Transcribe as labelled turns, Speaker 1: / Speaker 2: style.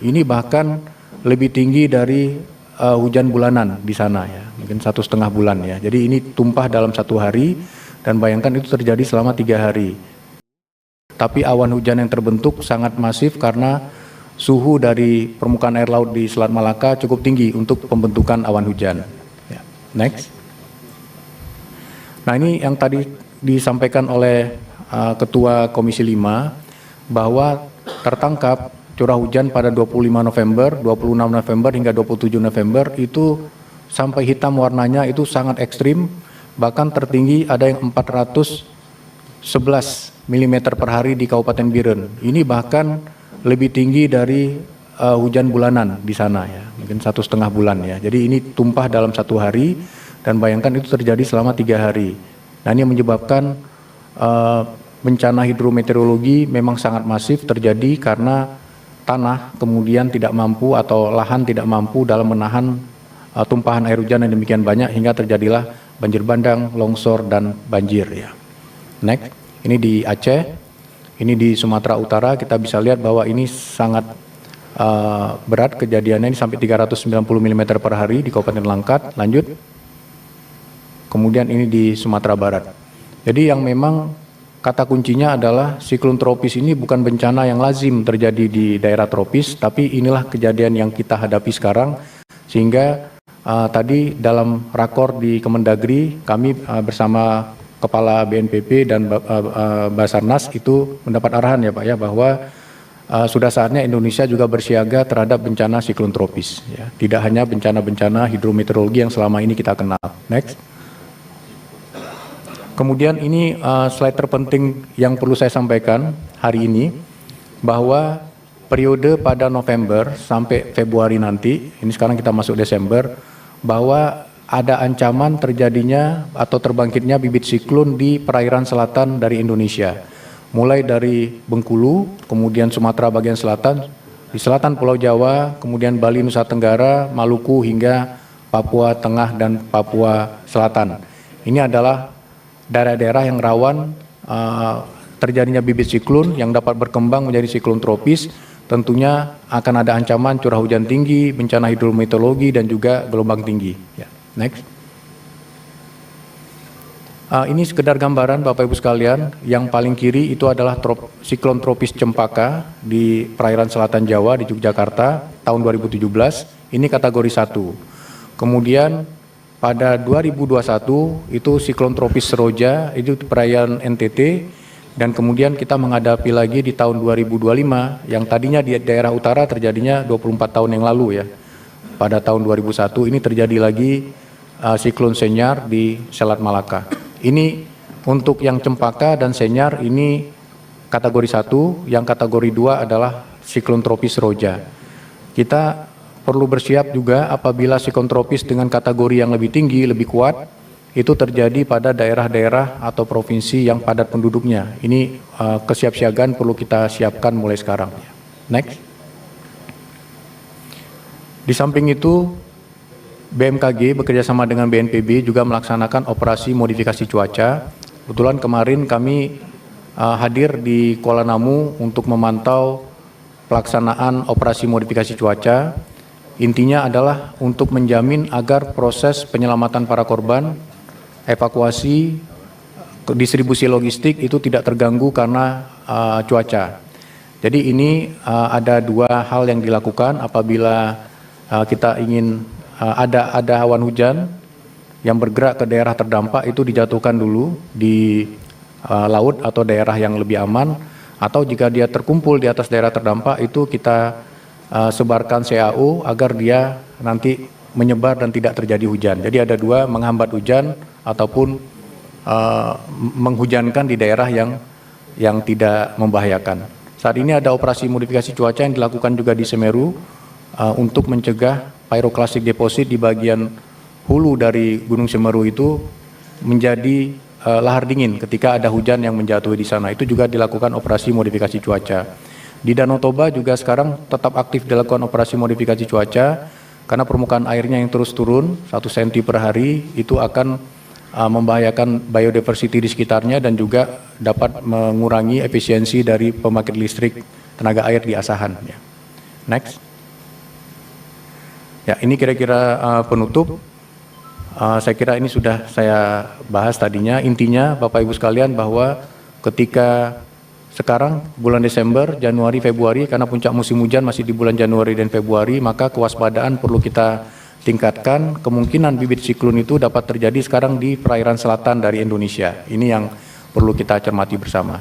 Speaker 1: Ini bahkan lebih tinggi dari hujan bulanan di sana ya, mungkin 1,5 bulan ya. Jadi ini tumpah dalam 1 hari dan bayangkan itu terjadi selama 3 hari. Tapi awan hujan yang terbentuk sangat masif karena suhu dari permukaan air laut di Selat Malaka cukup tinggi untuk pembentukan awan hujan. Ya. Next. Nah ini yang tadi disampaikan oleh Ketua Komisi 5 bahwa tertangkap curah hujan pada 25 November, 26 November hingga 27 November itu sampai hitam warnanya itu sangat ekstrim, bahkan tertinggi ada yang 411 mm per hari di Kabupaten Biren. Ini bahkan lebih tinggi dari hujan bulanan di sana ya, mungkin 1,5 bulan ya. Jadi ini tumpah dalam 1 hari dan bayangkan itu terjadi selama 3 hari. Nah ini menyebabkan bencana hidrometeorologi memang sangat masif terjadi karena tanah kemudian tidak mampu atau lahan tidak mampu dalam menahan tumpahan air hujan yang demikian banyak hingga terjadilah banjir bandang, longsor, dan banjir ya. Next, ini di Aceh, ini di Sumatera Utara kita bisa lihat bahwa ini sangat berat kejadiannya, ini sampai 390 mm per hari di Kabupaten Langkat. Lanjut. Kemudian ini di Sumatera Barat. Jadi yang memang kata kuncinya adalah siklon tropis ini bukan bencana yang lazim terjadi di daerah tropis, tapi inilah kejadian yang kita hadapi sekarang. Sehingga tadi dalam rakor di Kemendagri kami bersama Kepala BNPB dan Basarnas itu mendapat arahan ya Pak ya, bahwa sudah saatnya Indonesia juga bersiaga terhadap bencana siklon tropis ya. Tidak hanya bencana-bencana hidrometeorologi yang selama ini kita kenal. Next. Kemudian ini slide terpenting yang perlu saya sampaikan hari ini, bahwa periode pada November sampai Februari nanti, ini sekarang kita masuk Desember, bahwa ada ancaman terjadinya atau terbangkitnya bibit siklon di perairan selatan dari Indonesia. Mulai dari Bengkulu, kemudian Sumatera bagian selatan, di selatan Pulau Jawa, kemudian Bali, Nusa Tenggara, Maluku, hingga Papua Tengah dan Papua Selatan. Ini adalah daerah-daerah yang rawan terjadinya bibit siklon yang dapat berkembang menjadi siklon tropis. Tentunya akan ada ancaman curah hujan tinggi, bencana hidrometeorologi, dan juga gelombang tinggi. Ya. Next. Ini sekedar gambaran Bapak Ibu sekalian. Yang paling kiri itu adalah siklon tropis Cempaka di perairan selatan Jawa di Yogyakarta tahun 2017. Ini kategori 1. Kemudian pada 2021 itu siklon tropis Seroja itu di perairan NTT, dan kemudian kita menghadapi lagi di tahun 2025 yang tadinya di daerah utara terjadinya 24 tahun yang lalu ya. Pada tahun 2001 ini terjadi lagi siklon Senyar di Selat Malaka. Ini untuk yang Cempaka dan Senyar ini kategori 1, yang kategori 2 adalah siklon tropis Seroja. Kita perlu bersiap juga apabila siklon tropis dengan kategori yang lebih tinggi, lebih kuat, itu terjadi pada daerah-daerah atau provinsi yang padat penduduknya. Ini kesiapsiagaan perlu kita siapkan mulai sekarang. Next. Di samping itu, BMKG bekerjasama dengan BNPB juga melaksanakan operasi modifikasi cuaca. Kebetulan kemarin kami hadir di Kuala Namu untuk memantau pelaksanaan operasi modifikasi cuaca. Intinya adalah untuk menjamin agar proses penyelamatan para korban, evakuasi, distribusi logistik itu tidak terganggu karena cuaca. Jadi ini ada 2 hal yang dilakukan apabila kita ingin ada awan hujan yang bergerak ke daerah terdampak, itu dijatuhkan dulu di laut atau daerah yang lebih aman, atau jika dia terkumpul di atas daerah terdampak itu kita sebarkan CAO agar dia nanti menyebar dan tidak terjadi hujan. Jadi ada 2, menghambat hujan ataupun menghujankan di daerah yang tidak membahayakan. Saat ini ada operasi modifikasi cuaca yang dilakukan juga di Semeru untuk mencegah pyroclastic deposit di bagian hulu dari Gunung Semeru itu menjadi lahar dingin ketika ada hujan yang menjatuhi di sana. Itu juga dilakukan operasi modifikasi cuaca. Di Danau Toba juga sekarang tetap aktif dilakukan operasi modifikasi cuaca karena permukaan airnya yang terus turun 1 cm per hari itu akan membahayakan biodiversity di sekitarnya dan juga dapat mengurangi efisiensi dari pembangkit listrik tenaga air di Asahan. Next. Ya, ini kira-kira penutup. Saya kira ini sudah saya bahas tadinya. Intinya Bapak Ibu sekalian bahwa ketika sekarang bulan Desember, Januari, Februari, karena puncak musim hujan masih di bulan Januari dan Februari, maka kewaspadaan perlu kita tingkatkan. Kemungkinan bibit siklon itu dapat terjadi sekarang di perairan selatan dari Indonesia. Ini yang perlu kita cermati bersama.